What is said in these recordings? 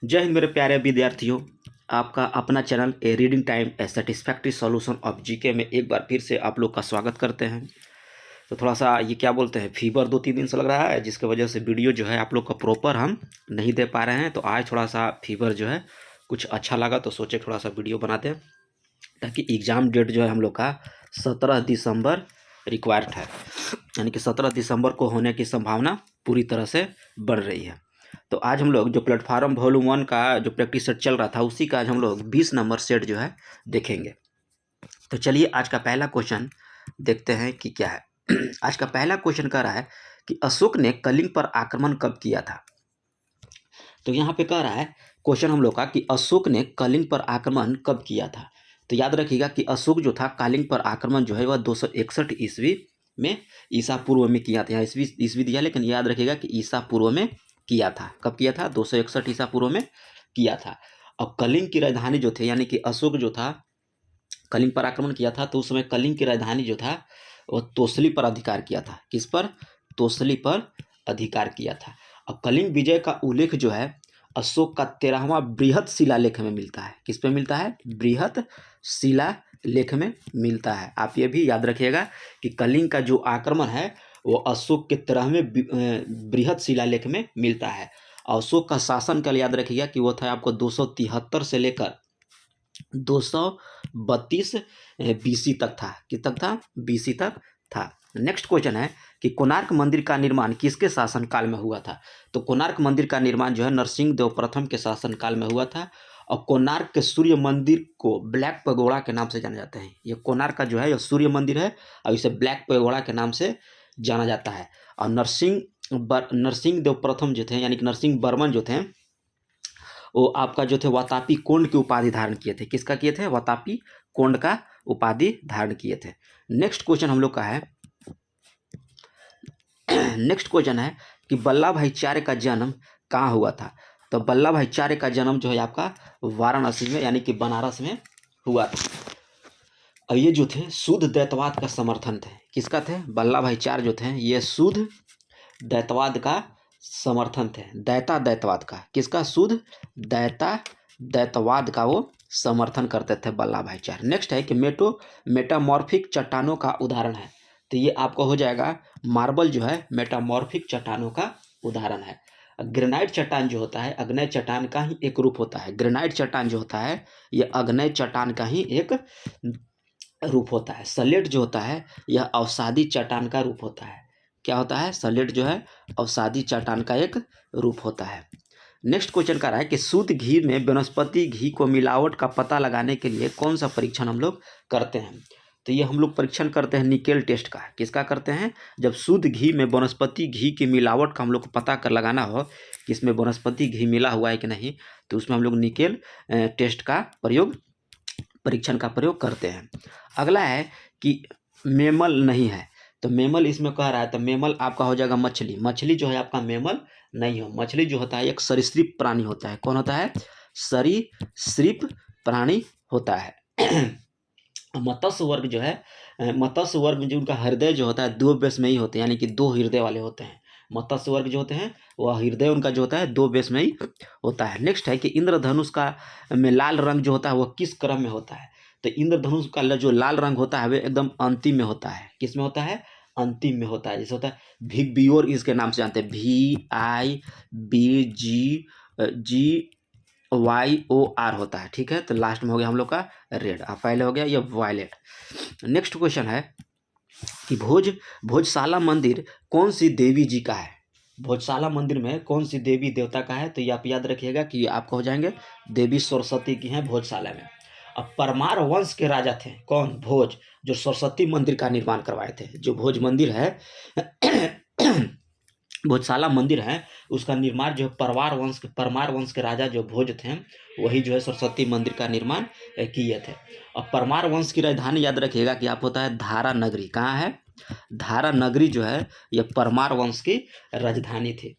जय हिंद मेरे प्यारे विद्यार्थियों। आपका अपना channel A reading time A satisfactory solution of GK में एक बार फिर से आप लोग का स्वागत करते हैं। तो थोड़ा सा ये क्या बोलते हैं, फीवर 2-3 दिन से लग रहा है, जिसकी वजह से वीडियो जो है आप लोग का प्रॉपर हम नहीं दे पा रहे हैं। तो आज थोड़ा सा फीवर जो है कुछ अच्छा लगा तो सोचे थोड़ा सा वीडियो बनाते हैं, ताकि एग्ज़ाम डेट जो है हम लोग का 17 दिसंबर रिक्वायर्ड है, यानी कि 17 दिसंबर को होने की संभावना पूरी तरह से बढ़ रही है। तो आज हम लोग जो प्लेटफार्म वॉल्यूम 1 का जो प्रैक्टिस सेट चल रहा था, उसी का आज हम लोग 20 नंबर सेट जो है देखेंगे। तो चलिए आज का पहला क्वेश्चन देखते हैं कि क्या है। आज का पहला क्वेश्चन कह रहा है कि अशोक ने कलिंग पर आक्रमण कब किया था। तो यहाँ पे कह रहा है क्वेश्चन हम लोग का कि अशोक ने कलिंग पर आक्रमण कब किया था। तो याद रखिएगा कि अशोक जो था कलिंग पर आक्रमण जो है वह 261 ईस्वी में ईसा पूर्व में किया था। यहाँ ईस्वी दिया, लेकिन याद रखिएगा कि ईसा पूर्व में किया था। कब किया था? 261 ईसा पूर्व में किया था। और कलिंग की राजधानी जो थे, यानी कि अशोक जो था कलिंग पर आक्रमण किया था, तो उस समय कलिंग की राजधानी जो था वह तोसली पर अधिकार किया था। किस पर? तोसली पर अधिकार किया था। और कलिंग विजय का उल्लेख जो है अशोक का 13वां बृहत शिलालेख में मिलता है। किस पे मिलता है? बृहत शिलालेख में मिलता है। आप ये भी याद रखिएगा कि कलिंग का जो आक्रमण है वो अशोक के 13वें बृहत शिलालेख में मिलता है। और अशोक का शासनकाल याद रखिएगा कि वो था आपको 273 से लेकर 232 बीसी तक था। किस तक था? बीसी तक था। नेक्स्ट क्वेश्चन है कि कोणार्क मंदिर का निर्माण किसके शासनकाल में हुआ था। तो कोणार्क मंदिर का निर्माण जो है नरसिंह देव प्रथम के शासनकाल में हुआ था। और कोणार्क के सूर्य मंदिर को ब्लैक पैगोडा के नाम से जाना जाता है। ये कोणार्क का जो है यह सूर्य मंदिर है और इसे ब्लैक पैगोडा के नाम से जाना जाता है। और नरसिंह देव प्रथम जो थे, यानी कि नरसिंह वर्मन जो थे, वो आपका जो थे वातापी कोंड की उपाधि धारण किए थे। किसका किए थे? वातापी कोंड का उपाधि धारण किए थे। नेक्स्ट क्वेश्चन हम लोग का है नेक्स्ट क्वेश्चन है कि वल्लभ भाईचार्य का जन्म कहाँ हुआ था। तो वल्लभ भाईचार्य का जन्म जो है आपका वाराणसी में, यानी कि बनारस में हुआ था। और ये जो थे शुद्ध दैतवाद का समर्थन थे। किसका थे? वल्लभ भाईचार्य जो थे ये शुद्ध दैतवाद का समर्थन थे। दैतवाद का। किसका? शुद्ध दैतवाद का वो समर्थन करते थे वल्लभ भाईचार्य। नेक्स्ट है कि मेटामॉर्फिक चट्टानों का उदाहरण है। तो ये आपको हो जाएगा मार्बल जो है मेटामॉर्फिक चट्टानों का उदाहरण है। ग्रेनाइट चट्टान जो होता है अग्नेय चट्टान का ही एक रूप होता है। ग्रेनाइट चट्टान जो होता है यह अग्नेय चट्टान का ही एक रूप होता है। सलेट जो होता है यह अवसादी चट्टान का रूप होता है। क्या होता है? सलेट जो है अवसादी चट्टान का एक रूप होता है। नेक्स्ट क्वेश्चन का रहा है कि शुद्ध घी में वनस्पति घी को मिलावट का पता लगाने के लिए कौन सा परीक्षण हम लोग करते हैं। तो ये हम लोग परीक्षण करते हैं निकेल टेस्ट का। किसका करते हैं? जब शुद्ध घी में वनस्पति घी की मिलावट का हम लोग को पता कर लगाना हो कि इसमें वनस्पति घी मिला हुआ है कि नहीं, तो उसमें हम लोग निकेल टेस्ट का परीक्षण का प्रयोग करते हैं। अगला है कि मेमल नहीं है। तो मेमल इसमें कह रहा है, तो मेमल आपका हो जाएगा मछली। मछली जो है आपका मेमल नहीं हो। मछली जो होता है एक सरीसृप प्राणी होता है। कौन होता है? सरीसृप प्राणी होता है। मत्स्य वर्ग जो है, मत्स्य वर्ग में जो उनका हृदय जो होता है 2 बेस में ही होते हैं, यानी कि 2 हृदय वाले होते हैं। मत्स्य वर्ग जो होते हैं वह हृदय उनका जो होता है 2 बेस में ही होता है। नेक्स्ट है कि इंद्रधनुष का में लाल रंग जो होता है वह किस क्रम में होता है। तो इंद्रधनुष का जो लाल रंग होता है वह एकदम अंतिम में होता है। किस में होता है? अंतिम में होता है। जैसे होता है विग्योर इसके नाम से जानते हैं, VIBGYOR होता है। ठीक है, तो लास्ट में हो गया हम लोग का रेड, और पहले हो गया ये वायलेट। नेक्स्ट क्वेश्चन है कि भोजशाला मंदिर कौन सी देवी जी का है। भोजशाला मंदिर में कौन सी देवी देवता का है। तो ये आप याद रखिएगा कि आपको हो जाएंगे देवी सरस्वती की हैं भोजशाला में। अब परमार वंश के राजा थे कौन? भोज, जो सरस्वती मंदिर का निर्माण करवाए थे। जो भोज मंदिर है भोजशाला मंदिर है उसका निर्माण जो परमार वंश के राजा जो भोज थे वही जो है सरस्वती मंदिर का निर्माण किए थे। और परमार वंश की राजधानी याद रखिएगा कि आप होता है धारा नगरी। कहाँ है? धारा नगरी जो है यह परमार वंश की राजधानी थी।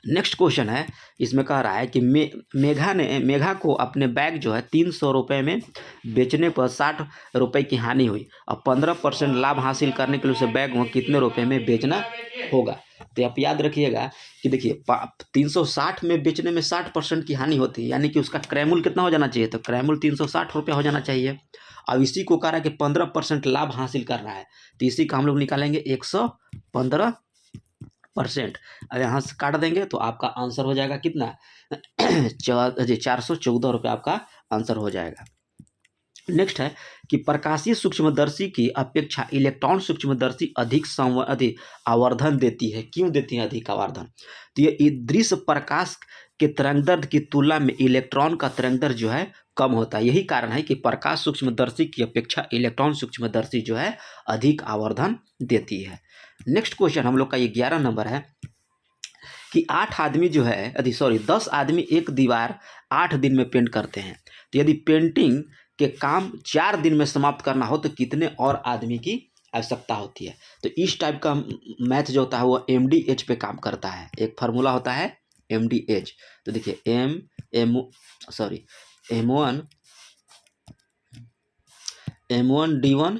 नेक्स्ट क्वेश्चन है, इसमें कह रहा है कि मेघा को अपने बैग जो है 300 रुपये में बेचने पर 60 रुपये की हानि हुई। अब 15% लाभ हासिल करने के लिए उसे बैग वह कितने रुपये में बेचना होगा। तो आप याद रखिएगा कि देखिए 360 में बेचने में 60% की हानि होती है, यानी कि उसका क्रयमूल्य कितना हो जाना चाहिए, तो क्रयमूल्य 360 रुपये हो जाना चाहिए। अब इसी को कह रहा है कि 15% लाभ हासिल करना है, तो इसी का हम लोग निकालेंगे 115%। अब यहाँ से काट देंगे तो आपका आंसर हो जाएगा कितना 414 रुपये आपका आंसर हो जाएगा। नेक्स्ट है कि प्रकाशीय सूक्ष्मदर्शी की अपेक्षा इलेक्ट्रॉन सूक्ष्मदर्शी अधिक आवर्धन देती है। क्यों देती है अधिक आवर्धन, तो ये दृश्य प्रकाश के तरंगदैर्ध्य की तुलना में इलेक्ट्रॉन का तरंगदैर्ध्य जो है कम होता है। यही कारण है कि प्रकाश सूक्ष्मदर्शी की अपेक्षा इलेक्ट्रॉन सूक्ष्मदर्शी जो है अधिक आवर्धन देती है। नेक्स्ट क्वेश्चन हम लोग का ये 11 नंबर है कि 10 आदमी एक दीवार 8 दिन में पेंट करते हैं, तो यदि पेंटिंग के काम 4 दिन में समाप्त करना हो तो कितने और आदमी की आवश्यकता होती है। तो इस टाइप का मैथ जो होता है वो MDH पे काम करता है। एक फार्मूला होता है MDH, तो देखिए M1D1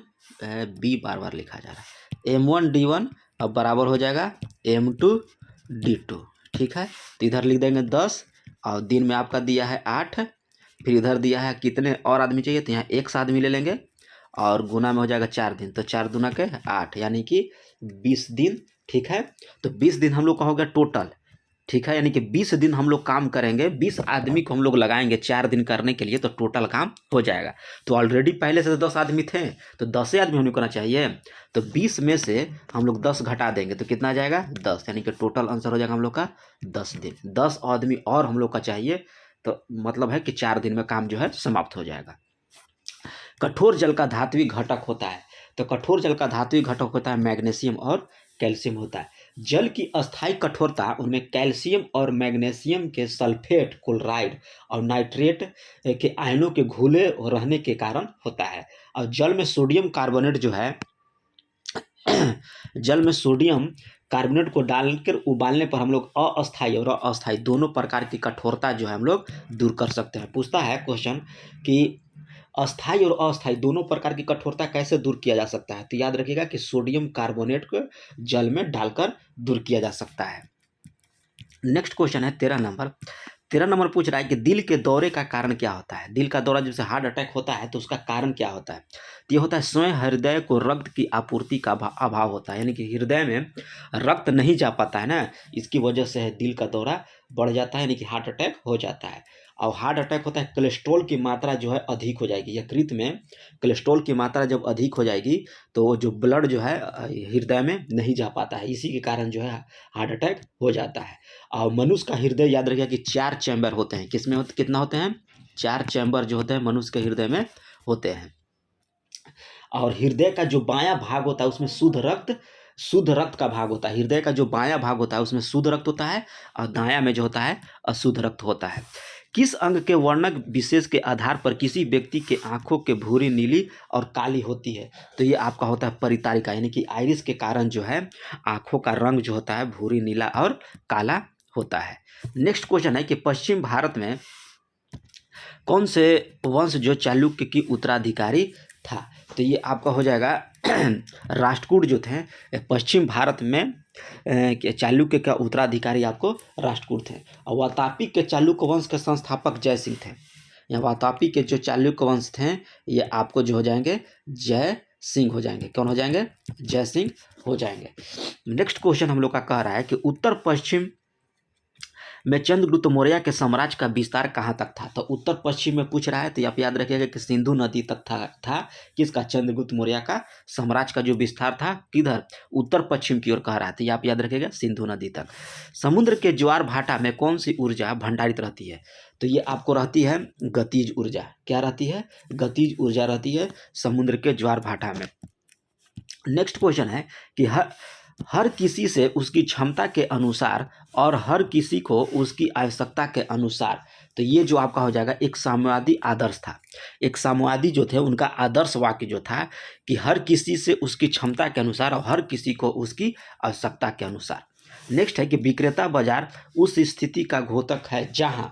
B बार लिखा जा रहा है, M1D1 अब बराबर हो जाएगा M2D2। ठीक है, तो इधर लिख देंगे 10 और दिन में आपका दिया है 8, फिर इधर दिया है कितने और आदमी चाहिए, तो यहाँ 1 आदमी ले लेंगे और गुना में हो जाएगा 4 दिन, तो 4 दूना के 8 यानी कि 20 दिन। ठीक है, तो 20 दिन हम लोग का हो गया टोटल। ठीक है, यानी कि 20 दिन हम लोग काम करेंगे, 20 आदमी को हम लोग लगाएंगे 4 दिन करने के लिए, तो टोटल काम हो जाएगा। तो ऑलरेडी पहले से 10 आदमी थे तो 10 आदमी होने करना चाहिए, तो 20 में से हम लोग 10 घटा देंगे तो कितना आ जाएगा 10, यानी कि टोटल आंसर हो जाएगा हम लोग का 10 दिन। 10 आदमी और हम लोग का चाहिए, तो मतलब है कि 4 दिन में काम जो है समाप्त हो जाएगा। कठोर जल का धात्विक घटक होता है, तो कठोर जल का धात्विक घटक होता है मैग्नीशियम और कैल्शियम होता है। जल की अस्थायी कठोरता उनमें कैल्शियम और मैग्नीशियम के सल्फेट, क्लोराइड और नाइट्रेट के आयनों के घुले रहने के कारण होता है। और जल में सोडियम कार्बोनेट जो है जल में सोडियम कार्बोनेट को डालकर उबालने पर हम लोग अस्थायी और अस्थायी दोनों प्रकार की कठोरता जो है हम लोग दूर कर सकते हैं। पूछता है क्वेश्चन कि अस्थायी और अस्थायी दोनों प्रकार की कठोरता कैसे दूर किया जा सकता है, तो याद रखिएगा कि सोडियम कार्बोनेट को जल में डालकर दूर किया जा सकता है। नेक्स्ट क्वेश्चन है 13 नंबर पूछ रहा है कि दिल के दौरे का कारण क्या होता है। दिल का दौरा जैसे हार्ट अटैक होता है तो उसका कारण क्या होता है, तो ये होता है स्वयं हृदय को रक्त की आपूर्ति का अभाव होता है, यानी कि हृदय में रक्त नहीं जा पाता है ना, इसकी वजह से दिल का दौरा बढ़ जाता है, यानी कि हार्ट अटैक हो जाता है। और हार्ट अटैक होता है कोलेस्ट्रॉल की मात्रा जो है अधिक हो जाएगी, यकृत में कोलेस्ट्रॉल की मात्रा जब अधिक हो जाएगी तो जो ब्लड जो है हृदय में नहीं जा पाता है, इसी के कारण जो है हार्ट अटैक हो जाता है। और मनुष्य का हृदय याद रखिएगा कि 4 चैम्बर होते हैं, किसमें कितना होते हैं 4 चैम्बर जो होते हैं मनुष्य के हृदय में होते हैं। और हृदय का जो बायां भाग होता है उसमें शुद्ध रक्त का भाग होता है। हृदय का जो बायां भाग होता है उसमें शुद्ध रक्त होता है और दायां में जो होता है अशुद्ध रक्त होता है। किस अंग के वर्णक विशेष के आधार पर किसी व्यक्ति के आंखों के भूरी, नीली और काली होती है, तो ये आपका होता है परितारिका, यानी कि आइरिस के कारण जो है आंखों का रंग जो होता है भूरी, नीला और काला होता है। नेक्स्ट क्वेश्चन है कि पश्चिम भारत में कौन से वंश जो चालुक्य की उत्तराधिकारी था, तो ये आपका हो जाएगा राष्ट्रकूट जो थे पश्चिम भारत में चालुक्य का उत्तराधिकारी आपको राष्ट्रकूट थे। और वातापी के चालुक्य वंश के संस्थापक जय सिंह थे। यहाँ वातापी के जो चालुक्य वंश थे ये आपको जो हो जाएंगे जय सिंह हो जाएंगे। कौन हो जाएंगे जय सिंह हो जाएंगे। नेक्स्ट क्वेश्चन हम लोग का कह रहा है कि उत्तर पश्चिम में चंद्रगुप्त मौर्य के साम्राज्य का विस्तार कहाँ तक था, तो उत्तर पश्चिम में पूछ रहा है, तो आप याद रखिएगा कि सिंधु नदी तक था किसका चंद्रगुप्त मौर्य का साम्राज्य का जो विस्तार था किधर उत्तर पश्चिम की ओर कह रहा है, तो आप याद रखिएगा सिंधु नदी तक। समुद्र के ज्वार भाटा में कौन सी ऊर्जा भंडारित रहती है, तो ये आपको रहती है गतिज ऊर्जा। क्या रहती है गतिज ऊर्जा रहती है समुद्र के ज्वार भाटा में। नेक्स्ट क्वेश्चन है कि हर किसी से उसकी क्षमता के अनुसार और हर किसी को उसकी आवश्यकता के अनुसार, तो ये जो आपका हो जाएगा एक साम्यवादी आदर्श था। एक साम्यवादी जो थे उनका आदर्श वाक्य जो था कि हर किसी से उसकी क्षमता के अनुसार और हर किसी को उसकी आवश्यकता के अनुसार। नेक्स्ट है कि विक्रेता बाजार उस स्थिति का घोतक है जहां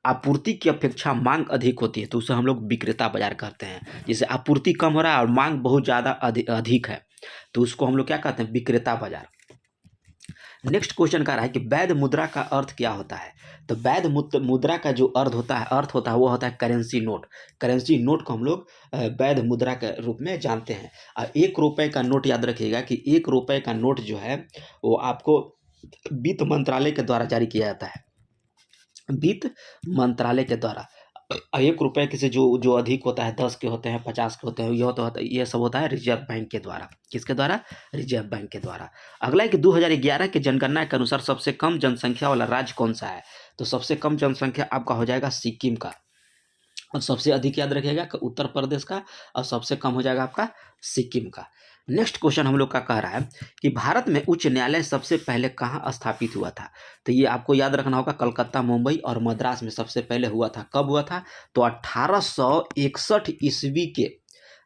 आपूर्ति की अपेक्षा मांग अधिक होती है, तो उसे हम लोग विक्रेता बाजार कहते हैं। जैसे आपूर्ति कम हो रहा है और मांग बहुत ज़्यादा अधिक है, तो उसको हम लोग क्या कहते हैं, विक्रेता बाजार। नेक्स्ट क्वेश्चन का रहा है कि वैध मुद्रा का अर्थ क्या होता है। तो वैध मुद्रा का जो अर्थ होता है वो होता है करेंसी नोट। करेंसी नोट को हम लोग वैध मुद्रा के रूप में जानते हैं। और 1 रुपये का नोट याद रखिएगा कि 1 रुपये का नोट जो है वो आपको वित्त मंत्रालय के द्वारा जारी किया जाता है, वित्त मंत्रालय के द्वारा। 1 रुपये के से जो अधिक होता है, 10 के होते हैं, 50 के होते हैं, ये सब होता है रिजर्व बैंक के द्वारा। किसके द्वारा? रिजर्व बैंक के द्वारा। अगला है कि 2011 की जनगणना के अनुसार सबसे कम जनसंख्या वाला राज्य कौन सा है। तो सबसे कम जनसंख्या आपका हो जाएगा सिक्किम का, और सबसे अधिक याद रखिएगा कि उत्तर प्रदेश का, और सबसे कम हो जाएगा आपका सिक्किम का। नेक्स्ट क्वेश्चन हम लोग का कह रहा है कि भारत में उच्च न्यायालय सबसे पहले कहाँ स्थापित हुआ था। तो ये आपको याद रखना होगा, कलकत्ता, मुंबई और मद्रास में सबसे पहले हुआ था। कब हुआ था? तो 1861 ईस्वी के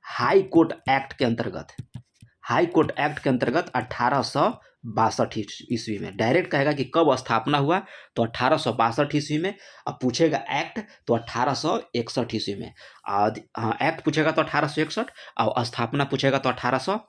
हाई कोर्ट एक्ट के अंतर्गत, हाई कोर्ट एक्ट के अंतर्गत 1862 ईस्वी में। डायरेक्ट कहेगा कि कब स्थापना हुआ, तो 1862 ईस्वी में। अब पूछेगा एक्ट, तो 1861 ईस्वी में। हाँ, एक्ट पूछेगा तो 1861, और स्थापना पूछेगा तो 1862।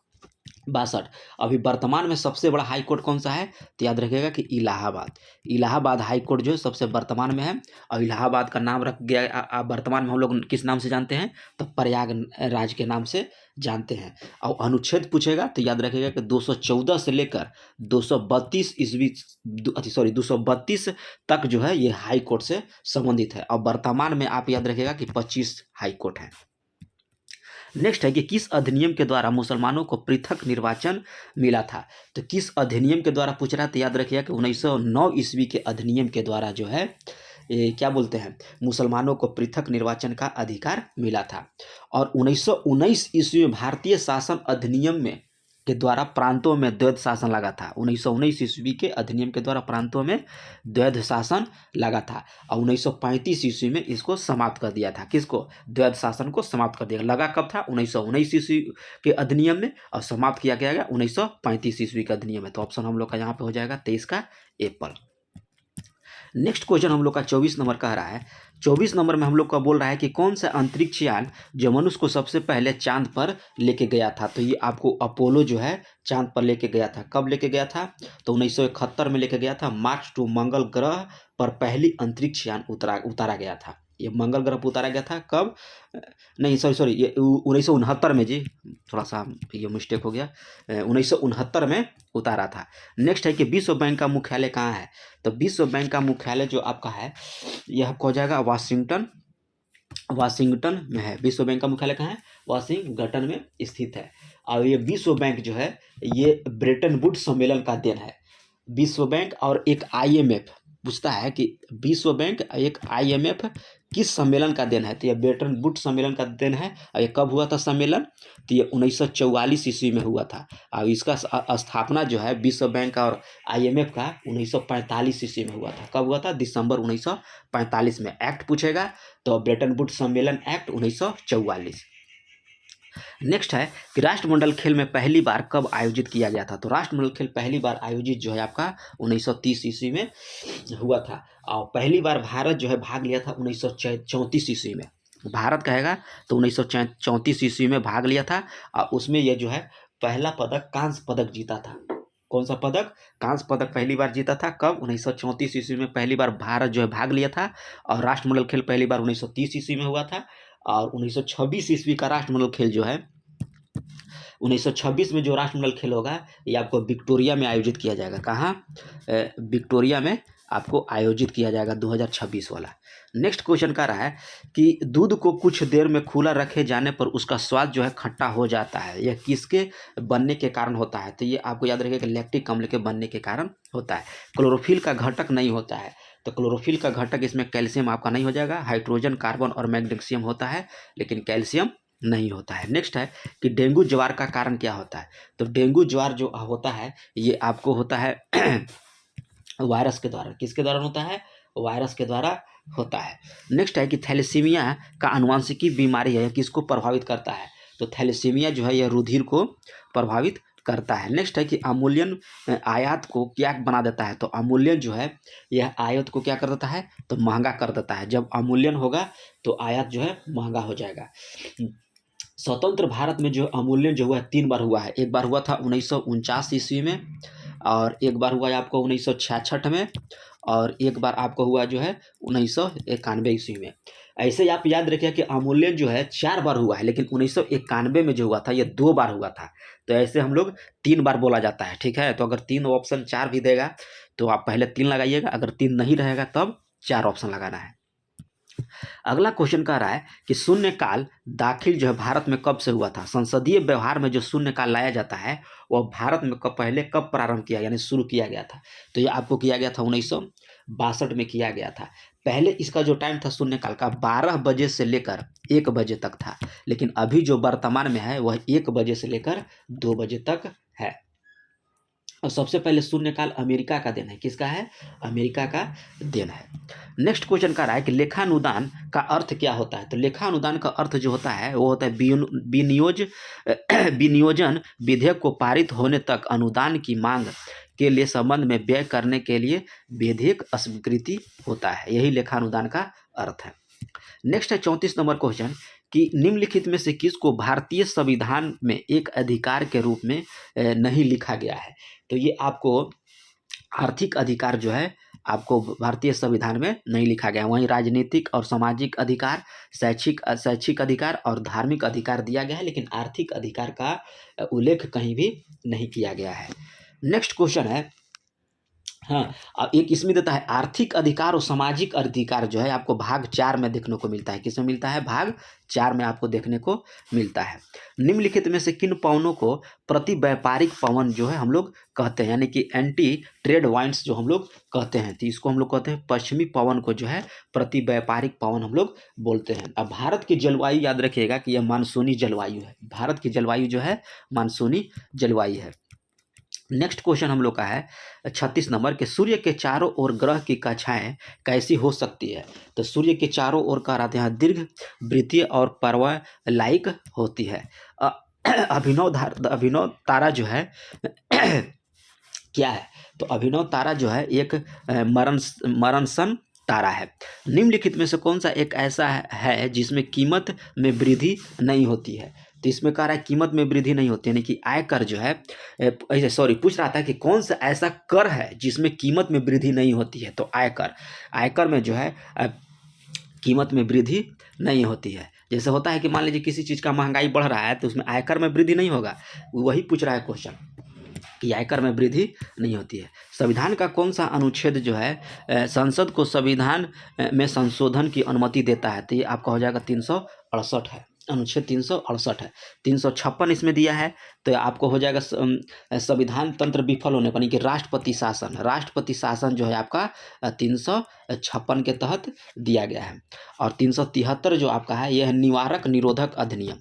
अभी वर्तमान में सबसे बड़ा हाई कोर्ट कौन सा है? तो याद रखिएगा कि इलाहाबाद। इलाहाबाद हाई कोर्ट जो है सबसे वर्तमान में है, और इलाहाबाद का नाम रख गया वर्तमान में हम लोग किस नाम से जानते हैं? तो प्रयागराज के नाम से जानते हैं। और अनुच्छेद पूछेगा तो याद रखिएगा कि 214 से लेकर 232 तक जो है ये हाई कोर्ट से संबंधित है। और वर्तमान में आप याद रखिएगा कि 25 हाई कोर्ट हैं। नेक्स्ट है कि किस अधिनियम के द्वारा मुसलमानों को पृथक निर्वाचन मिला था। तो किस अधिनियम के द्वारा पूछ रहा है, तो याद रखिएगा कि 1909 ईस्वी के अधिनियम के द्वारा जो है क्या बोलते हैं, मुसलमानों को पृथक निर्वाचन का अधिकार मिला था। और 1919 ईस्वी में भारतीय शासन अधिनियम में के द्वारा प्रांतों में द्वैध शासन लगा था। 1919 ईस्वी के अधिनियम के द्वारा प्रांतों में द्वैध शासन लगा था, और 1935 ईस्वी में इसको समाप्त कर दिया था। किसको? द्वैध शासन को समाप्त कर दिया। लगा कब था? 1919 ईस्वी के अधिनियम में, और समाप्त किया गया 1935 ईस्वी के अधिनियम में। तो ऑप्शन हम लोग का यहाँ पे हो जाएगा 23 का एप्पल। नेक्स्ट क्वेश्चन हम लोग का 24 नंबर कह रहा है। 24 नंबर में हम लोग का बोल रहा है कि कौन सा अंतरिक्ष यान जो मनुष्य को सबसे पहले चांद पर लेके गया था। तो ये आपको अपोलो जो है चांद पर लेके गया था। कब लेके गया था? तो 1971 में लेके गया था। मार्च 2 मंगल ग्रह पर पहली अंतरिक्ष यान उतारा गया था। ये मंगल ग्रह पर उतारा गया था कब? नहीं, सॉरी, ये 1969 में जी, थोड़ा सा ये मिस्टेक हो गया, 1969 में उतारा था। नेक्स्ट है कि विश्व बैंक का मुख्यालय कहाँ है। तो विश्व बैंक का मुख्यालय जो आपका है यह आपको हो जाएगा वाशिंगटन में है। विश्व बैंक का मुख्यालय कहाँ है? वाशिंगटन में स्थित है। और ये विश्व बैंक जो है ये ब्रेटन वुड्स सम्मेलन का देन है। विश्व बैंक और एक IMF पूछता है कि विश्व बैंक एक IMF किस सम्मेलन का देन है। तो यह ब्रेटन वुड्स सम्मेलन का देन है। और ये कब हुआ था सम्मेलन? तो ये 1944 ईस्वी में हुआ था। और इसका स्थापना जो है विश्व बैंक और IMF का 1945 ईस्वी में हुआ था। कब हुआ था? दिसंबर 1945 में। एक्ट पूछेगा तो ब्रेटन वुड्स सम्मेलन एक्ट 1944। नेक्स्ट है कि राष्ट्रमंडल खेल में पहली बार कब आयोजित किया गया था। तो राष्ट्रमंडल खेल पहली बार आयोजित जो है आपका 1930 ईस्वी में हुआ था। और पहली बार भारत जो है भाग लिया था 1934 ईस्वी में। भारत कहेगा तो 1934 ईस्वी में भाग लिया था, और उसमें यह जो है पहला पदक कांस्य पदक जीता था। कौन सा पदक? कांस्य पदक पहली बार जीता था। कब? 1934 ईस्वी में पहली बार भारत जो है भाग लिया था। और राष्ट्रमंडल खेल पहली बार 1930 ईस्वी में हुआ था। और 1926 ईस्वी का राष्ट्रमंडल खेल जो है 1926 में जो राष्ट्रमंडल खेल होगा ये आपको विक्टोरिया में आयोजित किया जाएगा। कहाँ? विक्टोरिया में आपको आयोजित किया जाएगा 2026 वाला। नेक्स्ट क्वेश्चन का रहा है कि दूध को कुछ देर में खुला रखे जाने पर उसका स्वाद जो है खट्टा हो जाता है, यह किसके बनने के कारण होता है। तो ये आपको याद रखिएगा लैक्टिक अम्ल के बनने के कारण होता है। क्लोरोफिल का घटक नहीं होता है। तो क्लोरोफिल का घटक इसमें कैल्शियम आपका नहीं हो जाएगा। हाइड्रोजन, कार्बन और मैग्नीशियम होता है, लेकिन कैल्शियम नहीं होता है। नेक्स्ट है कि डेंगू ज्वार का कारण क्या होता है। तो डेंगू ज्वार जो होता है ये आपको होता है वायरस के द्वारा। किसके द्वारा होता है? वायरस के द्वारा होता है। नेक्स्ट है कि थैलेसीमिया का आनुवंशिकी बीमारी है, किसको प्रभावित करता है। तो थैलेसीमिया जो है यह रुधिर को प्रभावित करता है। नेक्स्ट है कि अवमूल्यन आयात को क्या बना देता है, तो अवमूल्यन जो है यह आयात को क्या कर देता है, तो महंगा कर देता है। जब अवमूल्यन होगा तो आयात जो है महंगा हो जाएगा। स्वतंत्र भारत में जो अवमूल्यन जो हुआ है 3 बार हुआ है। एक बार हुआ था 1949 ईस्वी में, और एक बार हुआ है आपको 1966 में, और एक बार आपको हुआ जो है 1991 ईस्वी में। ऐसे ही आप याद रखिए कि अवमूल्यन जो है 4 बार हुआ है, लेकिन 1991 में जो हुआ था ये 2 बार हुआ था। तो ऐसे हम लोग 3 बार बोला जाता है, ठीक है। तो अगर 3 ऑप्शन 4 भी देगा तो आप पहले 3 लगाइएगा, अगर 3 नहीं रहेगा तब 4 ऑप्शन लगाना है। अगला क्वेश्चन कह रहा है कि शून्यकाल दाखिल जो है भारत में कब से हुआ था। संसदीय व्यवहार में जो शून्यकाल लाया जाता है वह भारत में पहले कब प्रारंभ किया, यानी शुरू किया गया था। तो ये आपको किया गया था 1962 में किया गया था। पहले इसका जो टाइम था शून्यकाल का 12 बजे से लेकर 1 बजे तक था, लेकिन अभी जो वर्तमान में है वह 1 बजे से लेकर 2 बजे तक है। और सबसे पहले शून्यकाल अमेरिका का देन है। किसका है? अमेरिका का देन है। नेक्स्ट क्वेश्चन का रहा है कि लेखानुदान का अर्थ क्या होता है। तो लेखानुदान का अर्थ जो होता है वो होता है विनियोजन विधेयक को पारित होने तक अनुदान की मांग के लिए संबंध में व्यय करने के लिए विधेयक स्वीकृति होता है। यही लेखानुदान का अर्थ है। नेक्स्ट है 34 नंबर क्वेश्चन कि निम्नलिखित में से किसको भारतीय संविधान में एक अधिकार के रूप में नहीं लिखा गया है। तो ये आपको आर्थिक अधिकार जो है आपको भारतीय संविधान में नहीं लिखा गया। वहीं राजनीतिक और सामाजिक अधिकार, शैक्षिक अधिकार और धार्मिक अधिकार दिया गया है, लेकिन आर्थिक अधिकार का उल्लेख कहीं भी नहीं किया गया है। नेक्स्ट क्वेश्चन है, हाँ, अब एक इसमें देता है आर्थिक अधिकार और सामाजिक अधिकार जो है आपको भाग 4 में देखने को मिलता है। किसमें मिलता है? भाग 4 में आपको देखने को मिलता है। निम्नलिखित में से किन पवनों को प्रति व्यापारिक पवन जो है हम लोग कहते हैं, यानी कि एंटी ट्रेड वाइंड्स जो हम लोग कहते हैं, तो इसको हम लोग कहते हैं पश्चिमी पवन को जो है प्रति व्यापारिक पवन हम लोग बोलते हैं। अब भारत की जलवायु याद रखिएगा कि यह मानसूनी जलवायु है। भारत की जलवायु जो है मानसूनी जलवायु है। नेक्स्ट क्वेश्चन हम लोग का है 36 नंबर के सूर्य के चारों ओर ग्रह की कक्षाएं कैसी हो सकती है। तो सूर्य के चारों ओर का रहते हैं दीर्घ वृत्तीय और पर्वलाइक होती है। अभिनव तारा जो है क्या है, तो अभिनव तारा जो है एक मरणसन तारा है। निम्नलिखित में से कौन सा एक ऐसा है जिसमें कीमत में वृद्धि नहीं होती है। तो इसमें कह रहा है कीमत में वृद्धि नहीं होती, यानी कि आयकर जो है पूछ रहा था कि कौन सा ऐसा कर है जिसमें कीमत में वृद्धि नहीं होती है। तो आयकर में जो है कीमत में वृद्धि नहीं होती है। जैसे होता है कि मान लीजिए किसी चीज़ का महंगाई बढ़ रहा है तो उसमें आयकर में वृद्धि नहीं होगा, वही पूछ रहा है क्वेश्चन कि आयकर में वृद्धि नहीं होती है। संविधान का कौन सा अनुच्छेद जो है संसद को संविधान में संशोधन की अनुमति देता है। तो ये आपका हो जाएगा 368 है, अनुच्छेद 368 है। 356 इसमें दिया है, तो आपको हो जाएगा संविधान तंत्र विफल होने पर, कि राष्ट्रपति शासन जो है आपका 356 के तहत दिया गया है। और 373 जो आपका है यह निवारक निरोधक अधिनियम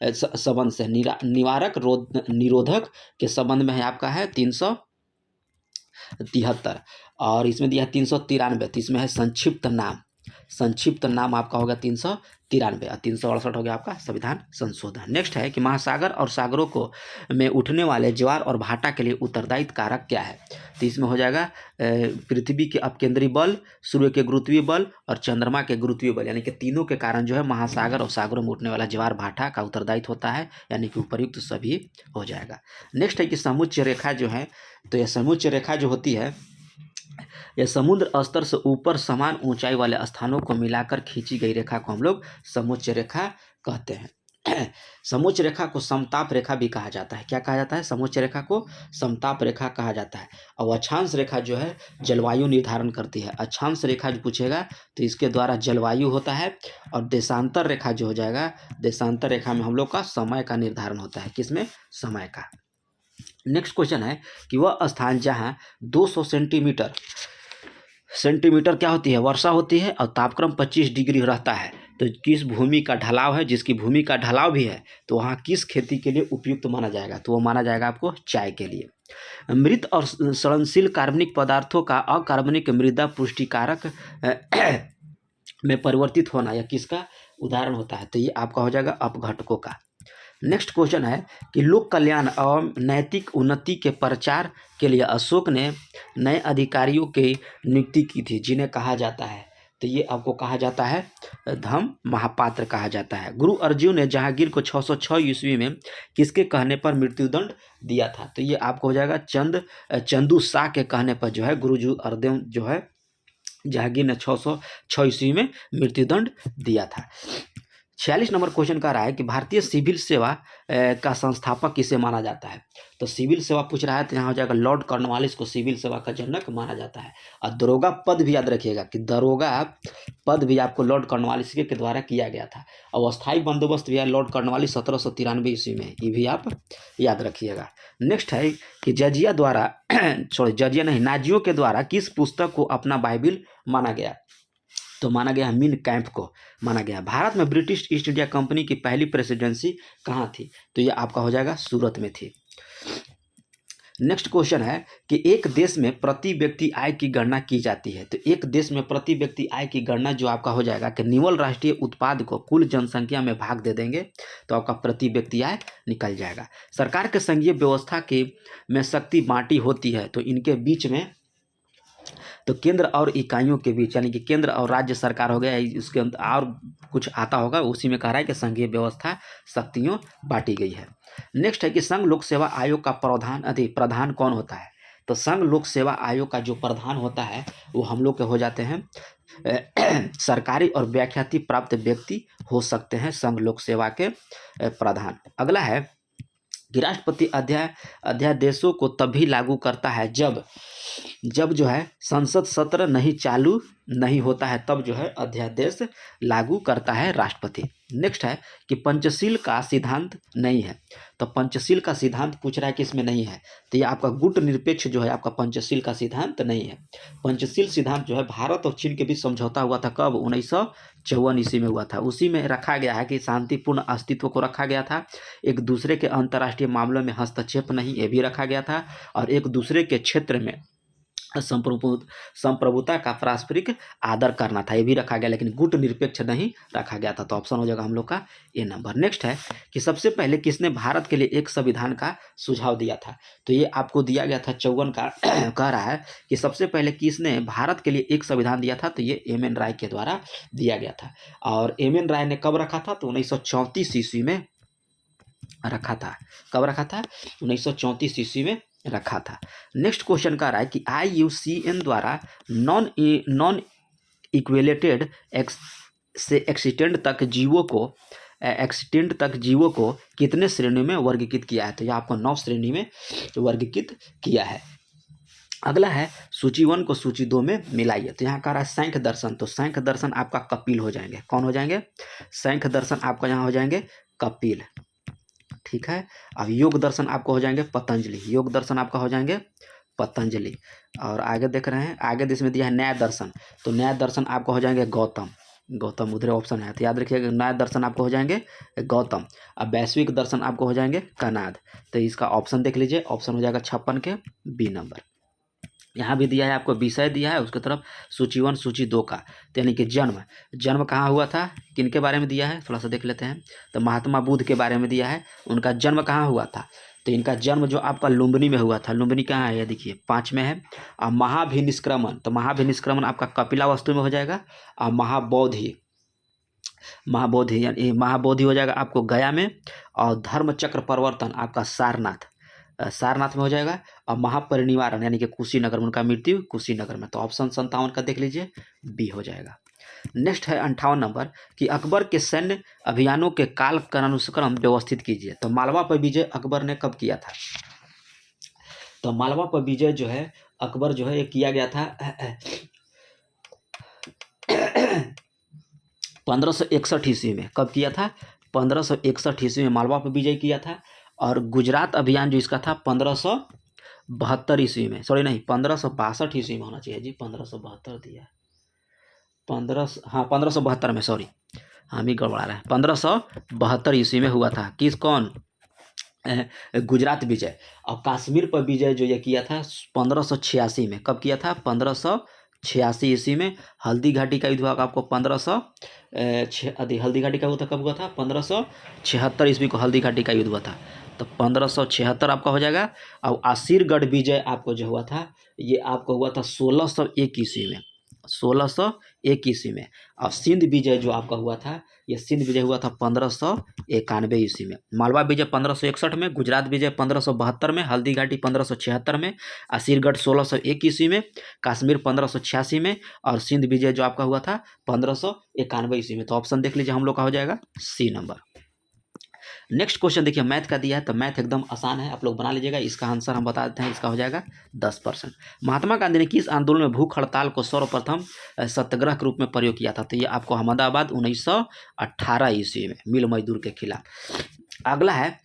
संबंध से निवारक निरोधक के संबंध में है आपका है 373। और इसमें दिया है 393, तो इसमें है संक्षिप्त नाम आपका होगा 393, और 368 हो गया आपका संविधान संशोधन। नेक्स्ट है कि महासागर और सागरों को में उठने वाले ज्वार और भाटा के लिए उत्तरदायित्व कारक क्या है। तो इसमें हो जाएगा पृथ्वी के अपकेंद्री बल, सूर्य के गुरुत्वीय बल और चंद्रमा के गुरुत्वीय बल, यानी कि तीनों के कारण जो है महासागर और सागरों में उठने वाला ज्वार भाटा का उत्तरदायित्व होता है, यानी कि उपयुक्त सभी हो जाएगा। नेक्स्ट है कि समुच्च रेखा जो है, तो यह समुच्च रेखा जो होती है यह समुद्र स्तर से ऊपर समान ऊंचाई वाले स्थानों को मिलाकर खींची गई रेखा को हम लोग समुच्च रेखा कहते हैं। समुच्च रेखा को समताप रेखा भी कहा जाता है। क्या कहा जाता है? समुच्च रेखा को समताप रेखा कहा जाता है। और अक्षांश रेखा जो है जलवायु निर्धारण करती है। अक्षांश रेखा जो पूछेगा तो इसके द्वारा जलवायु होता है। और देशांतर रेखा जो हो जाएगा, देशांतर रेखा में हम लोग का समय का निर्धारण होता है। किसमें? समय का। नेक्स्ट क्वेश्चन है कि वह स्थान जहाँ 200 सेंटीमीटर क्या होती है? वर्षा होती है और तापक्रम 25 डिग्री रहता है, तो किस भूमि का ढलाव है? जिसकी भूमि का ढलाव भी है तो वहाँ किस खेती के लिए उपयुक्त माना जाएगा? तो वो माना जाएगा आपको चाय के लिए। मृत और सड़नशील कार्बनिक पदार्थों का अकार्बनिक मृदा पुष्टिकारक में परिवर्तित होना यह किसका उदाहरण होता है? तो ये आपका हो जाएगा अपघटकों का। नेक्स्ट क्वेश्चन है कि लोक कल्याण एवं नैतिक उन्नति के प्रचार के लिए अशोक ने नए अधिकारियों की नियुक्ति की थी, जिन्हें कहा जाता है, तो ये आपको कहा जाता है धम्म महापात्र कहा जाता है। गुरु अर्जुन ने जहांगीर को 606 ईस्वी में किसके कहने पर मृत्युदंड दिया था, तो ये आपको हो जाएगा चंदू शाह के कहने पर जो है गुरुजी अर्जुन जो है जहांगीर ने 606 ईस्वी में मृत्युदंड दिया था। 46 नंबर क्वेश्चन कह रहा है कि भारतीय सिविल सेवा का संस्थापक किसे माना जाता है, तो सिविल सेवा पूछ रहा है तो यहाँ हो जाएगा लॉर्ड कॉर्नवालिस को सिविल सेवा का जनक माना जाता है। और दरोगा पद भी याद रखिएगा कि दरोगा पद भी आपको लॉर्ड कॉर्नवालिस के द्वारा किया गया था। और अस्थायी बंदोबस्त भी है लॉर्ड कॉर्नवालिस 1793 ईस्वी में, ये भी आप याद रखिएगा। नेक्स्ट है कि जजिया द्वारा जजिया नहीं नाजियों के द्वारा किस पुस्तक को अपना बाइबिल माना गया, तो माना गया मीन कैंप को माना गया। भारत में ब्रिटिश ईस्ट इंडिया कंपनी की पहली प्रेसिडेंसी कहाँ थी, तो ये आपका हो जाएगा सूरत में थी। नेक्स्ट क्वेश्चन है कि एक देश में प्रति व्यक्ति आय की गणना की जाती है, तो एक देश में प्रति व्यक्ति आय की गणना जो आपका हो जाएगा कि निवल राष्ट्रीय उत्पाद को कुल जनसंख्या में भाग दे देंगे तो आपका प्रति व्यक्ति आय निकल जाएगा। सरकार के संघीय व्यवस्था की में शक्ति बांटी होती है, तो इनके बीच में तो केंद्र और इकाइयों के बीच यानी कि केंद्र और राज्य सरकार हो गया, उसके अंदर और कुछ आता होगा, उसी में कह रहा है कि संघीय व्यवस्था शक्तियों बांटी गई है। नेक्स्ट है कि संघ लोक सेवा आयोग का प्रधान कौन होता है, तो संघ लोक सेवा आयोग का जो प्रधान होता है वो हम लोग के हो जाते हैं सरकारी और व्याख्याति प्राप्त व्यक्ति हो सकते हैं संघ लोक सेवा के प्रधान। अगला है कि राष्ट्रपति अध्यादेशों को तभी लागू करता है जब जो है संसद सत्र नहीं चालू नहीं होता है, तब जो है अध्यादेश लागू करता है राष्ट्रपति। नेक्स्ट है कि पंचशील का सिद्धांत नहीं है, तो पंचशील का सिद्धांत पूछ रहा है कि इसमें नहीं है, तो ये आपका गुट निरपेक्ष जो है आपका पंचशील का सिद्धांत नहीं है। पंचशील सिद्धांत जो है भारत और चीन के बीच समझौता हुआ था, कब 1954 ईस्वी में हुआ था। उसी में रखा गया है कि शांतिपूर्ण अस्तित्व को रखा गया था, एक दूसरे के अंतर्राष्ट्रीय मामलों में हस्तक्षेप नहीं, ये भी रखा गया था, और एक दूसरे के क्षेत्र में संप्रभुता का पारस्परिक आदर करना था, ये भी रखा गया, लेकिन गुट निरपेक्ष नहीं रखा गया था। तो ऑप्शन हो जाएगा हम लोग का ए नंबर। नेक्स्ट है कि सबसे पहले किसने भारत के लिए एक संविधान का सुझाव दिया था, तो ये आपको दिया गया था 54 का कह रहा है कि सबसे पहले किसने भारत के लिए एक संविधान दिया था, तो ये एम.एन. राय के द्वारा दिया गया था। और एम.एन. राय ने कब रखा था, तो 1934 ईस्वी में रखा था। कब रखा था, 1934 ईस्वी में रखा था। नेक्स्ट क्वेश्चन का रहा है कि IUCN द्वारा नॉन इक्विलेटेड से एक्सटेंड तक जीवों को कितने श्रेणी में वर्गीकृत किया है, तो यह आपको 9 श्रेणी में वर्गीकृत किया है। अगला है सूची 1 को सूची 2 में मिलाइए, तो यहाँ कह रहा है सांख्य दर्शन, तो सांख्य दर्शन आपका कपिल हो जाएंगे। कौन हो जाएंगे, सांख्य दर्शन आपका यहाँ हो जाएंगे कपिल, ठीक है। अब योग दर्शन आपको हो जाएंगे पतंजलि, योग दर्शन आपका हो जाएंगे पतंजलि। और आगे देख रहे हैं, आगे इसमें दिया है न्याय दर्शन, तो न्याय दर्शन आपको हो जाएंगे गौतम उधर ऑप्शन है, तो याद रखिएगा न्याय दर्शन आपको हो जाएंगे गौतम। अब वैश्विक दर्शन आपको हो जाएंगे कनाद, तो इसका ऑप्शन देख लीजिए, ऑप्शन हो जाएगा 56 के बी नंबर। यहाँ भी दिया है आपको विषय दिया है, उसके तरफ सूची 1 सूची 2 का, तो यानी कि जन्म कहाँ हुआ था, किनके बारे में दिया है थोड़ा सा देख लेते हैं, तो महात्मा बुद्ध के बारे में दिया है, उनका जन्म कहाँ हुआ था, तो इनका जन्म जो आपका लुम्बिनी में हुआ था। लुम्बिनी कहाँ है, ये देखिए 5 में है। और महाभिनिष्क्रमण, तो महाभिनिष्क्रमण आपका कपिलावस्तु में हो जाएगा। और महाबोधि हो जाएगा आपको गया में। और धर्म चक्र परिवर्तन आपका सारनाथ में हो जाएगा। और महापरिनिवारण यानी कि कुशीनगर में, उनका मृत्यु कुशीनगर में, तो ऑप्शन 57 का देख लीजिए बी हो जाएगा। नेक्स्ट है 58 नंबर कि अकबर के सैन्य अभियानों के काल का अनुक्रम व्यवस्थित कीजिए, तो मालवा पर विजय अकबर ने कब किया था, तो मालवा पर विजय जो है अकबर जो है ये किया गया था 1561 ईस्वी में। कब किया था, 1561 ईस्वी में मालवा पर विजय किया था। और गुजरात अभियान जो इसका था 1572 ईस्वी में, 1562 ईस्वी में होना चाहिए जी, 1572 दिया है, 1572 में, सॉरी हम ही गड़बड़ा रहे हैं, 1572 ईस्वी में हुआ था। कौन गुजरात विजय। और कश्मीर पर विजय जो ये किया था 1586 में। कब किया था, 1586 1686 ईस्वी में। हल्दी घाटी का युद्ध हुआ आपको 1500 हल्दी घाटी का युद्ध कब हुआ था? 1576 ईस्वी को हल्दी घाटी का युद्ध हुआ था, तो 1576 आपका हो जाएगा। और आसिरगढ़ विजय आपको जो हुआ था, ये आपको हुआ था 1601 ईस्वी में, 1601 ईस्वी में। और सिंध विजय जो आपका हुआ था, ये सिंध विजय हुआ था 1591 ईस्वी में। मालवा विजय 1561 में, गुजरात विजय 1572 में, हल्दी घाटी 1576 में, आसिरगढ़ 1601 ईस्वी में, कश्मीर 1586 में, और सिंध विजय जो आपका हुआ था 1591 ईस्वी में। तो ऑप्शन देख लीजिए हम लोग का हो जाएगा सी नंबर। नेक्स्ट क्वेश्चन देखिए मैथ का दिया है, तो मैथ एकदम आसान है, आप लोग बना लीजिएगा। इसका आंसर हम बता देते हैं, इसका हो जाएगा 10%। महात्मा गांधी ने किस आंदोलन में भूख हड़ताल को सर्वप्रथम सत्याग्रह के रूप में प्रयोग किया था? तो ये आपको अहमदाबाद 1918 ईस्वी में, मिल मजदूर के खिलाफ। अगला है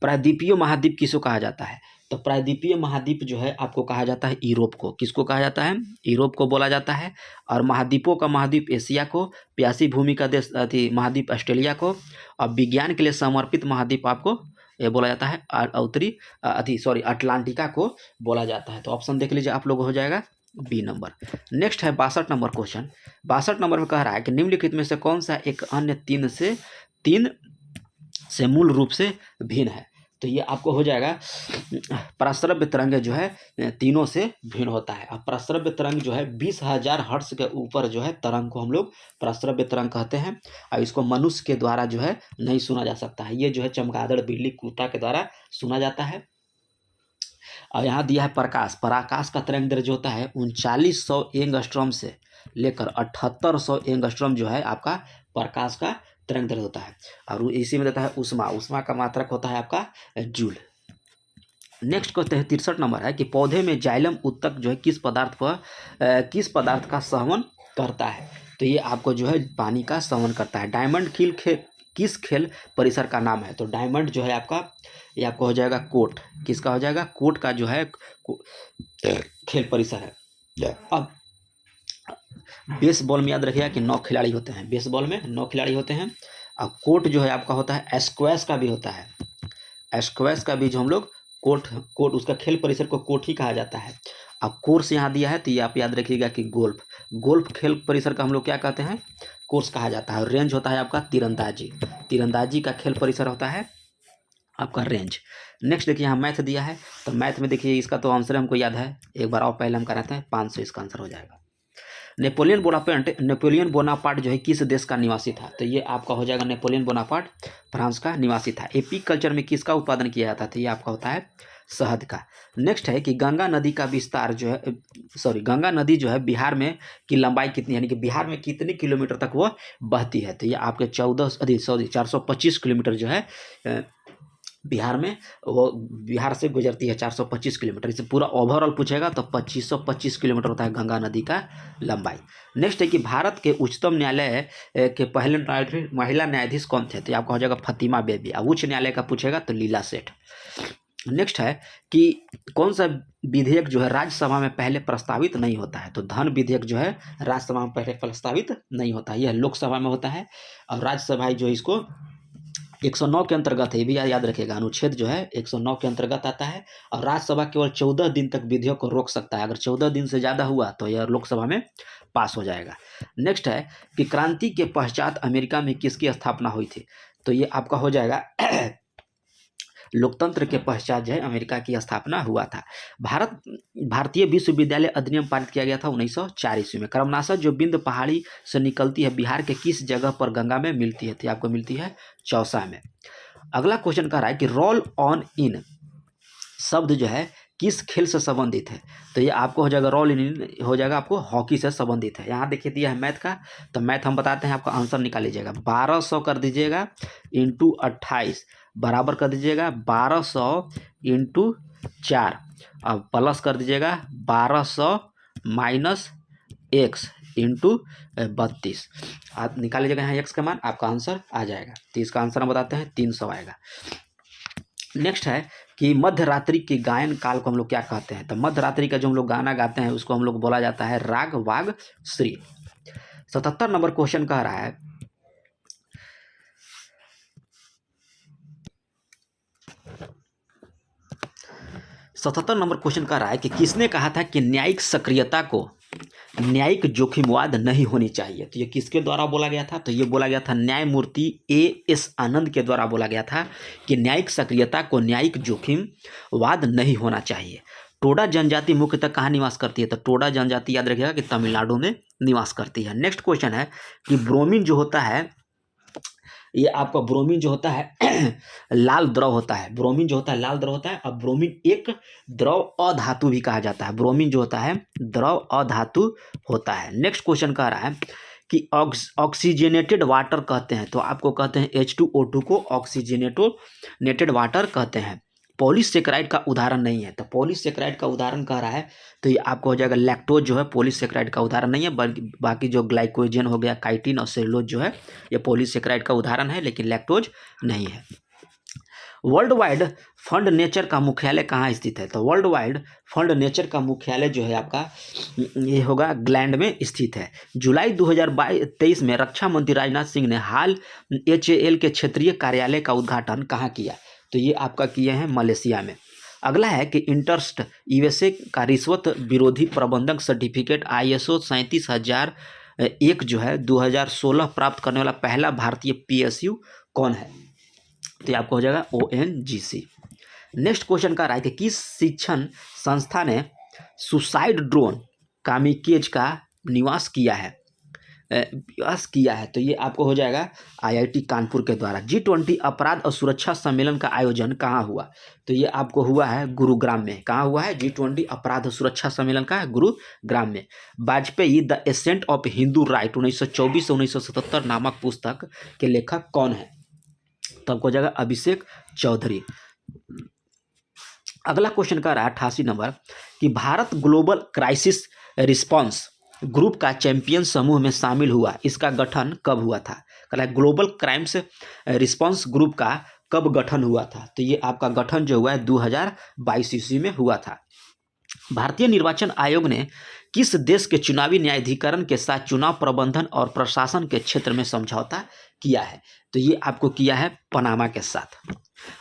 प्रायद्वीपीय महाद्वीप किसको कहा जाता है? तो प्रायद्वीपीय महाद्वीप जो है आपको कहा जाता है यूरोप को। किसको कहा जाता है? यूरोप को बोला जाता है। और महाद्वीपों का महाद्वीप एशिया को, प्यासी भूमि का देश महाद्वीप ऑस्ट्रेलिया को, और विज्ञान के लिए समर्पित महाद्वीप आपको ये बोला जाता है उत्तरी अटलांटिका को बोला जाता है। तो ऑप्शन देख लीजिए आप लोग, हो जाएगा बी नंबर। नेक्स्ट है 62 नंबर क्वेश्चन। 62 नंबर में कह रहा है कि निम्नलिखित में से कौन सा एक अन्य तीन से मूल रूप से भिन्न है? तो ये आपको हो जाएगा प्रस्रव्य तरंग जो है तीनों से भिन्न होता है। अब प्रस्रव्य तरंग जो है 20,000 हर्ट्ज के ऊपर जो है तरंग को हम लोग प्रस्रव्य तरंग कहते हैं। और इसको मनुष्य के द्वारा जो है नहीं सुना जा सकता है, ये जो है चमगादड़, बिल्ली, कुत्ता के द्वारा सुना जाता है। और यहाँ दिया है प्रकाश। पराकाश का तरंग दैर्ध्य जो होता है 3900 एंगस्ट्रॉम से लेकर 7800 एंगस्ट्रॉम जो है आपका प्रकाश का तरंग दैर्ध्य होता है। और इसी में देता है उष्मा। उष्मा का मात्रक होता है आपका जूल। नेक्स्ट कहते हैं 63 नंबर है कि पौधे में जाइलम उत्तक जो है किस पदार्थ का सहवन करता है? तो ये आपको जो है पानी का सहवन करता है। डायमंड किस खेल परिसर का नाम है? तो डायमंड जो है आपका, ये आपको हो जाएगा कोर्ट। किसका हो जाएगा? कोर्ट का जो है खेल परिसर है। अब बेसबॉल में याद रखिएगा कि 9 खिलाड़ी होते हैं। बेसबॉल में 9 खिलाड़ी होते हैं। अब कोर्ट जो है आपका होता है, स्क्वैश का भी होता है। स्क्वैश का भी जो हम लोग कोर्ट उसका खेल परिसर को कोर्ट ही कहा जाता है। अब कोर्स यहाँ दिया है, तो ये आप याद रखिएगा कि गोल्फ खेल परिसर का हम लोग क्या कहते हैं? कोर्स कहा जाता है। और रेंज होता है आपका तीरंदाजी का खेल परिसर होता है आपका रेंज। नेक्स्ट देखिए यहाँ मैथ दिया है, तो मैथ में देखिए इसका तो आंसर हमको याद है, एक बार और पहले हम कराते हैं 500, इसका आंसर हो जाएगा। नेपोलियन बोनापार्ट जो है किस देश का निवासी था? तो ये आपका हो जाएगा नेपोलियन बोनापार्ट फ्रांस का निवासी था। एपिक कल्चर में किसका उत्पादन किया जाता था? तो ये आपका होता है शहद का। नेक्स्ट है कि गंगा नदी का विस्तार जो है गंगा नदी जो है बिहार में की लंबाई कितनी, यानी कि बिहार में कितने किलोमीटर तक वो बहती है? तो ये आपके 425 किलोमीटर जो है बिहार में, वो बिहार से गुजरती है 425 किलोमीटर। इसे पूरा ओवरऑल पूछेगा तो 2525 किलोमीटर होता है गंगा नदी का लंबाई। नेक्स्ट है कि भारत के उच्चतम न्यायालय के पहले महिला न्यायाधीश कौन थे? तो आपका हो जाएगा फतिमा बेबी। अब उच्च न्यायालय का पूछेगा तो लीला सेठ। नेक्स्ट है कि कौन सा विधेयक जो है राज्यसभा में पहले प्रस्तावित नहीं होता है? तो धन विधेयक जो है राज्यसभा में पहले प्रस्तावित नहीं होता है, यह लोकसभा में होता है। और राज्यसभा जो इसको 109 के अंतर्गत है, ये भी याद रखिएगा। अनुच्छेद जो है 109 के अंतर्गत आता है। और राज्यसभा केवल 14 दिन तक विधेयक को रोक सकता है। अगर 14 दिन से ज़्यादा हुआ तो यह लोकसभा में पास हो जाएगा। नेक्स्ट है कि क्रांति के पश्चात अमेरिका में किसकी स्थापना हुई थी? तो ये आपका हो जाएगा लोकतंत्र के पश्चात जो है अमेरिका की स्थापना हुआ था। भारतीय विश्वविद्यालय अधिनियम पारित किया गया था 1904 ईस्वी में। कर्मनाशा जो बिंद पहाड़ी से निकलती है बिहार के किस जगह पर गंगा में मिलती है? तो आपको मिलती है चौसा में। अगला क्वेश्चन कह रहा है कि रोल ऑन इन शब्द जो है किस खेल से संबंधित है? तो ये आपको हो जाएगा रोल इन हो जाएगा आपको हॉकी से संबंधित है। यहाँ देखिए दिया है मैथ का, तो मैथ हम बताते हैं, आपका आंसर निकाल लीजिएगा। 1200 कर दीजिएगा इंटू 28 बराबर कर दीजिएगा 1200 इंटू 4, अब प्लस कर दीजिएगा 1200 माइनस एक्स इंटू 32। आप निकाल लीजिएगा यहाँ एक्स का मान, आपका आंसर आ जाएगा। तो इसका आंसर हम बताते हैं 300 आएगा। नेक्स्ट है कि मध्य रात्रि के गायन काल को हम लोग क्या कहते हैं? तो मध्य रात्रि का जो हम लोग गाना गाते हैं उसको हम लोग बोला जाता है राग वाग श्री। 77 नंबर क्वेश्चन कह रहा है 77 नंबर क्वेश्चन कह रहा है कि किसने कहा था कि न्यायिक सक्रियता को न्यायिक जोखिमवाद नहीं होनी चाहिए। तो ये किसके द्वारा बोला गया था? तो ये बोला गया था न्यायमूर्ति A.S. आनंद के द्वारा बोला गया था कि न्यायिक सक्रियता को न्यायिक जोखिमवाद नहीं होना चाहिए। टोडा जनजाति मुख्यतः कहाँ निवास करती है? तो टोडा जनजाति याद रखिएगा कि तमिलनाडु में निवास करती है। नेक्स्ट क्वेश्चन है कि ब्रोमीन जो होता है, ये आपका ब्रोमीन जो होता है लाल द्रव होता है। ब्रोमीन जो होता है लाल द्रव होता है। अब ब्रोमीन एक द्रव अधातु भी कहा जाता है। ब्रोमीन जो होता है द्रव अधातु होता है। नेक्स्ट क्वेश्चन कह रहा है कि ऑक्सीजनेटेड वाटर कहते हैं, तो आपको कहते हैं H2O2 को ऑक्सीजनेटेड वाटर कहते हैं। पॉलीसेकेराइड का उदाहरण नहीं है, तो पॉलीसेकेराइड का उदाहरण कह रहा है तो ये आपको हो जाएगा लैक्टोज जो है पॉलीसेकेराइड का उदाहरण नहीं है, बल्कि बाकी जो ग्लाइकोजन हो गया, काइटिन और सेलुलोज जो है ये पॉलीसेकेराइड का उदाहरण है, लेकिन लैक्टोज नहीं है। वर्ल्ड वाइड फंड नेचर का मुख्यालय कहाँ स्थित है? तो वर्ल्ड वाइड फंड नेचर का मुख्यालय जो है आपका ये होगा ग्लैंड में स्थित है। जुलाई 2023 में रक्षा मंत्री राजनाथ सिंह ने हाल HAL के क्षेत्रीय कार्यालय का उद्घाटन कहाँ किया? तो ये आपका किए हैं मलेशिया में। अगला है कि इंटरस्ट USA का रिश्वत विरोधी प्रबंधक सर्टिफिकेट ISO 37001 जो है 2016 प्राप्त करने वाला पहला भारतीय PSU कौन है? तो ये आपको हो जाएगा ONGC। नेक्स्ट क्वेश्चन का रहा है कि किस शिक्षण संस्था ने सुसाइड ड्रोन कामिकेज का निवास किया है? तो ये आपको हो जाएगा IIT कानपुर के द्वारा। G20 अपराध और सुरक्षा सम्मेलन का आयोजन कहाँ हुआ? तो ये आपको हुआ है गुरुग्राम में। कहाँ हुआ है? G20 अपराध और सुरक्षा सम्मेलन का गुरुग्राम में। Vajpayee the ascent of Hindu right 1924 से 1977 नामक पुस्तक के लेखक कौन है? तो आपको हो जाएगा अभिषेक चौधरी। अगला क्वेश्चन का रहा है 88 नंबर कि Bharat global crisis response group का चैंपियन समूह में शामिल हुआ, इसका गठन कब हुआ था? कहला ग्लोबल क्राइम्स रिस्पांस ग्रुप का कब गठन हुआ था? तो ये आपका गठन जो हुआ है 2022 ईस्वी में हुआ था। भारतीय निर्वाचन आयोग ने किस देश के चुनावी न्यायाधिकरण के साथ चुनाव प्रबंधन और प्रशासन के क्षेत्र में समझौता किया है? तो ये आपको किया है पनामा के साथ।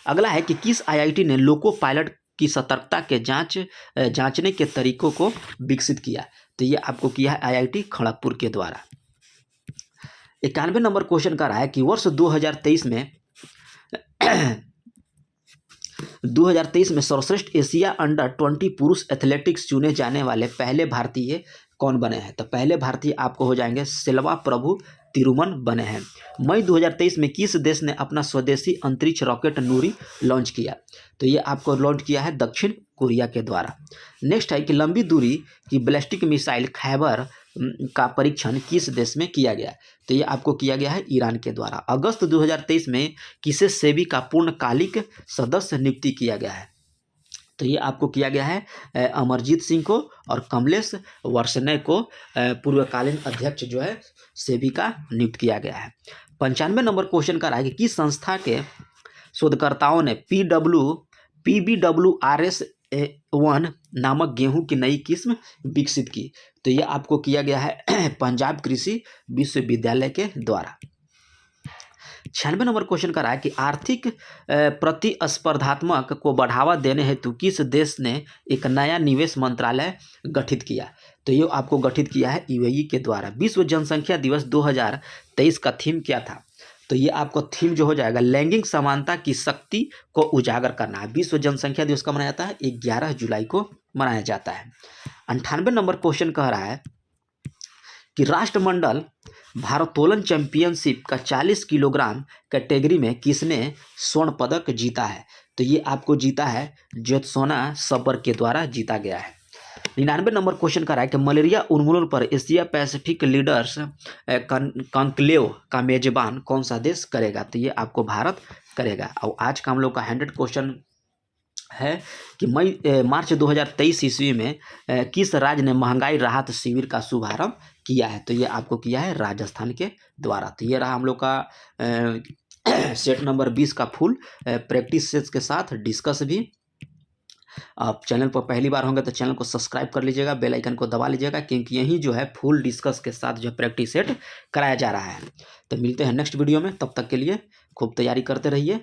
अगला है कि किस IIT ने लोको पायलट की सतर्कता के जांचने के तरीकों को विकसित किया? तो ये आपको किया है IIT खड़गपुर के द्वारा। 91 नंबर क्वेश्चन का रहा है कि वर्ष 2023 में सर्वश्रेष्ठ एशिया अंडर 20 पुरुष एथलेटिक्स चुने जाने वाले पहले भारतीय कौन बने हैं? तो पहले भारतीय आपको हो जाएंगे सेल्वा प्रभु तिरुमन बने हैं। मई 2023 में किस देश ने अपना स्वदेशी अंतरिक्ष रॉकेट नूरी लॉन्च किया? तो ये आपको लॉन्च किया है दक्षिण कोरिया के द्वारा। नेक्स्ट है कि लंबी दूरी की बैलिस्टिक मिसाइल खैबर का परीक्षण किस देश में किया गया? तो ये आपको किया गया है ईरान के द्वारा। अगस्त 2023 में किसे सेबी का पूर्णकालिक सदस्य नियुक्ति किया गया है? तो ये आपको किया गया है अमरजीत सिंह को और कमलेश वर्षने को पूर्वकालीन अध्यक्ष जो है सेबी का नियुक्त किया गया है। 95 नंबर क्वेश्चन का रहा है कि किस संस्था के शोधकर्ताओं ने PBWRS-1 नामक गेहूं की नई किस्म विकसित की? तो ये आपको किया गया है पंजाब कृषि विश्वविद्यालय के द्वारा। 96 नंबर क्वेश्चन का रहा है कि आर्थिक प्रतिस्पर्धात्मक को बढ़ावा देने हेतु किस देश ने एक नया निवेश मंत्रालय गठित किया? तो ये आपको गठित किया है UAE के द्वारा। विश्व जनसंख्या दिवस 2023 का थीम क्या था? तो ये आपको थीम जो हो जाएगा लैंगिक समानता की शक्ति को उजागर करना है। विश्व जनसंख्या दिवस कब मनाया जाता है? 11 जुलाई को मनाया जाता है। 98 नंबर क्वेश्चन कह रहा है कि राष्ट्रमंडल भारोत्तोलन चैंपियनशिप का 40 किलोग्राम कैटेगरी में किसने स्वर्ण पदक जीता है? तो ये आपको जीता है ज्योत्सना सबर के द्वारा जीता गया है। 99 नंबर क्वेश्चन का रहा है कि मलेरिया उन्मूलन पर एशिया पैसिफिक लीडर्स कॉन्क्लेव का मेजबान कौन सा देश करेगा? तो ये आपको भारत करेगा। और आज का हम लोग का 100 क्वेश्चन है कि मार्च 2023 ईस्वी में किस राज्य ने महंगाई राहत शिविर का शुभारंभ किया है? तो ये आपको किया है राजस्थान के द्वारा। तो ये रहा हम लोग का सेट नंबर 20 का फुल प्रैक्टिस सेट्स के साथ डिस्कस भी। आप चैनल पर पहली बार होंगे तो चैनल को सब्सक्राइब कर लीजिएगा, बेल आइकन को दबा लीजिएगा, क्योंकि यही जो है फुल डिस्कस के साथ जो प्रैक्टिस सेट कराया जा रहा है। तो मिलते हैं नेक्स्ट वीडियो में, तब तक के लिए खूब तैयारी करते रहिए।